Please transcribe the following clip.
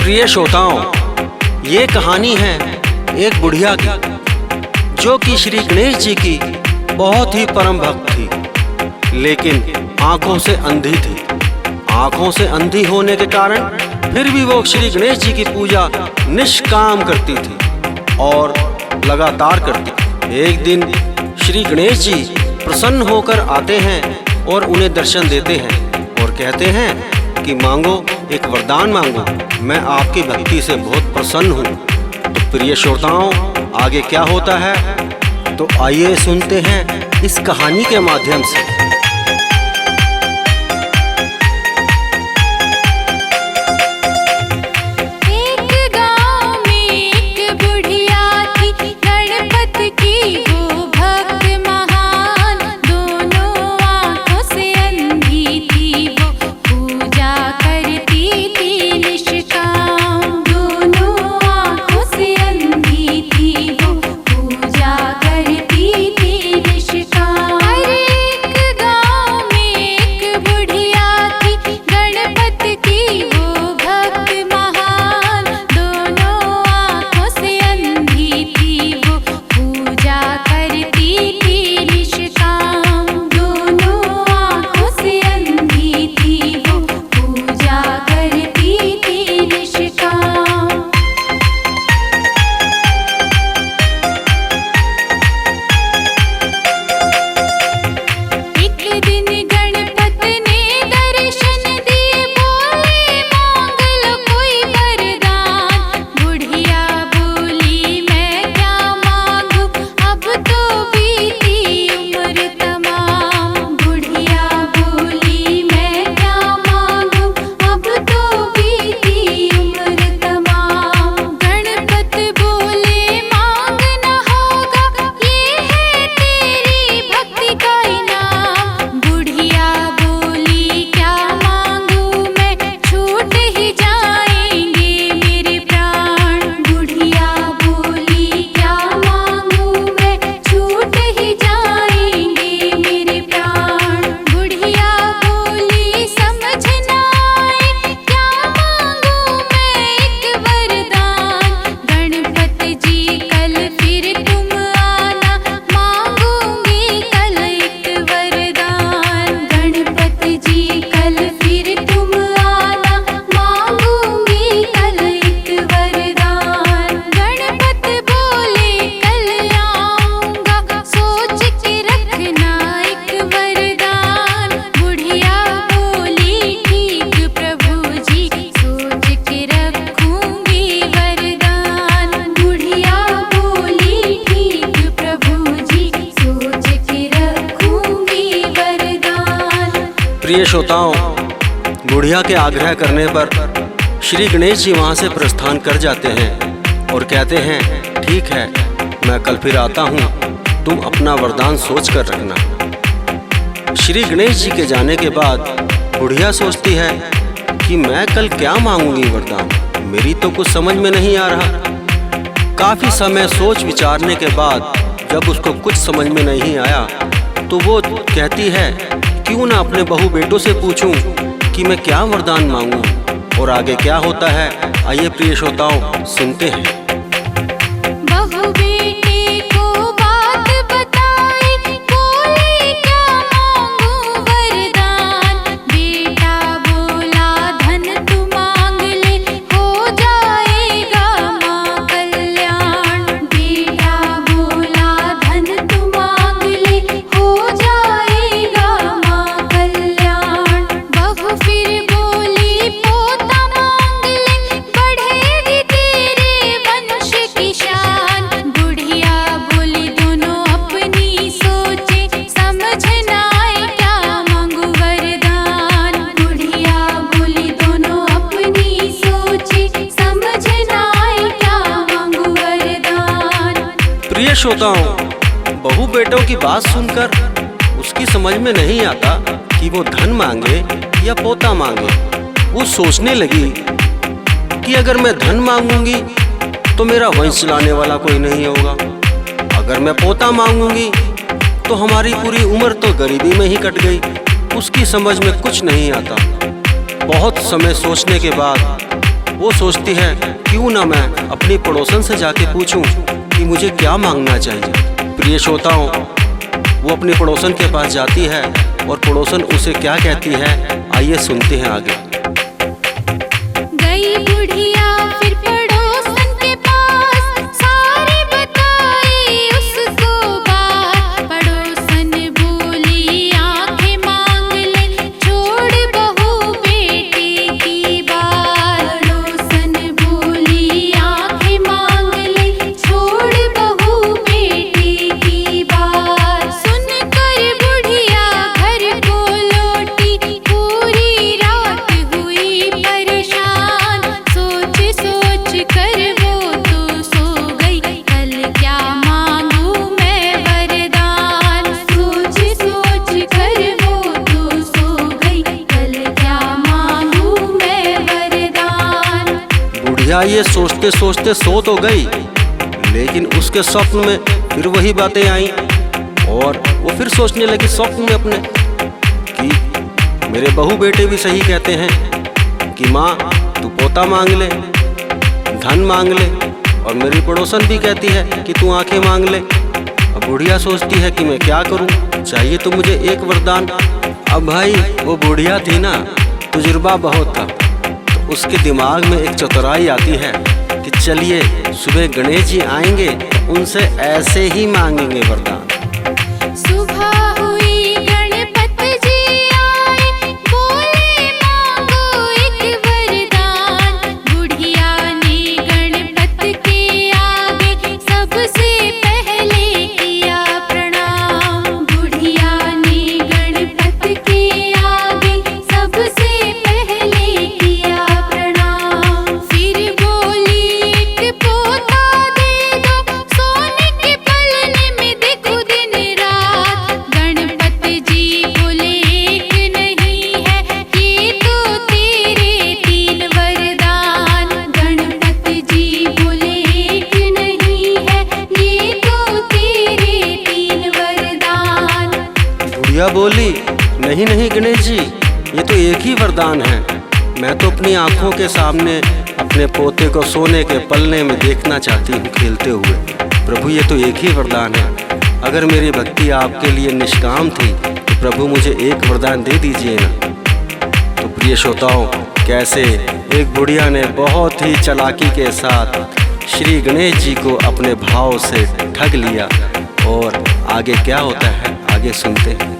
प्रिय श्रोताओं, ये कहानी है एक बुढ़िया की, जो कि श्री गणेश जी की बहुत ही परम भक्त थी, लेकिन आंखों से अंधी थी। आंखों से अंधी होने के कारण फिर भी वो श्री गणेश जी की पूजा निष्काम करती थी और लगातार करती थी। एक दिन श्री गणेश जी प्रसन्न होकर आते हैं और उन्हें दर्शन देते हैं और कहते हैं कि मांगो, एक वरदान मांगो, मैं आपकी भक्ति से बहुत प्रसन्न हूँ। तो प्रिय श्रोताओं, आगे क्या होता है तो आइए सुनते हैं इस कहानी के माध्यम से। प्रिय श्रोताओं, बुढ़िया के आग्रह करने पर श्री गणेश जी वहाँ से प्रस्थान कर जाते हैं और कहते हैं, ठीक है, मैं कल फिर आता हूँ, तुम अपना वरदान सोच कर रखना। श्री गणेश जी के जाने के बाद बुढ़िया सोचती है कि मैं कल क्या मांगूंगी वरदान, मेरी तो कुछ समझ में नहीं आ रहा। काफ़ी समय सोच विचारने के बाद जब उसको कुछ समझ में नहीं आया तो वो कहती है, क्यों ना अपने बहू बेटों से पूछूं कि मैं क्या वरदान मांगूं। और आगे क्या होता है आइए प्रिय श्रोताओं सुनते हैं। प्रिय श्रोताओं, बहू बेटों की बात सुनकर उसकी समझ में नहीं आता कि वो धन मांगे या पोता मांगे। वो सोचने लगी कि अगर मैं धन मांगूंगी तो मेरा वंश चलाने वाला कोई नहीं होगा, अगर मैं पोता मांगूंगी तो हमारी पूरी उम्र तो गरीबी में ही कट गई। उसकी समझ में कुछ नहीं आता। बहुत समय सोचने के बाद वो सोचती है क्यों ना मैं अपनी पड़ोसन से जाके पूछूं कि मुझे क्या मांगना चाहिए। प्रिय श्रोताओं, वो अपनी पड़ोसन के पास जाती है और पड़ोसन उसे क्या कहती है, आइए सुनते हैं आगे। गई बुढ़िया फिर पड़ोसन के पास, सारी बताई उसको बात। पड़ोसन बोली आंखें मांग ले, छोड़ बहू बेटी की बात। पड़ोसन बोली आंखें मांग ले, छोड़ बहू बेटी की बात। सुनकर बुढ़िया घर को लौटी, पूरी रात हुई परेशान। सोच सोच कर वो तो सो गई, कल क्या मांगू मैं वरदान। सोच सोच कर वो तो सो गई, कल क्या मांगू मैं वरदान। बुढ़िया ये सोचते सोचते सो तो गई, लेकिन उसके स्वप्न में फिर वही बातें आई और वो फिर सोचने लगी स्वप्न में अपने कि मेरे बहू बेटे भी सही कहते हैं कि माँ तू पोता मांग ले, धन मांग ले, और मेरी पड़ोसन भी कहती है कि तू आंखें मांग ले। अब बुढ़िया सोचती है कि मैं क्या करूं, चाहिए तो मुझे एक वरदान। अब भाई वो बुढ़िया थी ना, तजुर्बा बहुत था, तो उसके दिमाग में एक चतुराई आती है कि चलिए सुबह गणेश जी आएंगे तो उनसे ऐसे ही मांगेंगे वरदान। सुबह हुई गणपति जी आए, बोले मांगो एक वरदान। बुढ़िया ने गणपति के आगे सबसे पहले किया प्रणाम। बुढ़िया ने गणपति के आगे सबसे पहले किया प्रणाम। फिर बोली एक पोता दे दो, सोने के पलने में देखो दिन रात। गणपति जी बोले एक नहीं है, ये तो तेरे तीन वरदान। गणपति जी बोले एक नहीं है, ये तो तेरे तीन वरदान। बुढ़िया बोली नहीं नहीं गणेश जी, ये तो एक ही वरदान है। मैं तो अपनी आंखों के सामने अपने पोते को सोने के पलने में देखना चाहती हूँ खेलते हुए। प्रभु ये तो एक ही वरदान है, अगर मेरी भक्ति आपके लिए निष्काम थी तो प्रभु मुझे एक वरदान दे दीजिए ना। तो प्रिय श्रोताओं, कैसे एक बुढ़िया ने बहुत ही चालाकी के साथ श्री गणेश जी को अपने भाव से ठग लिया, और आगे क्या होता है आगे सुनते हैं।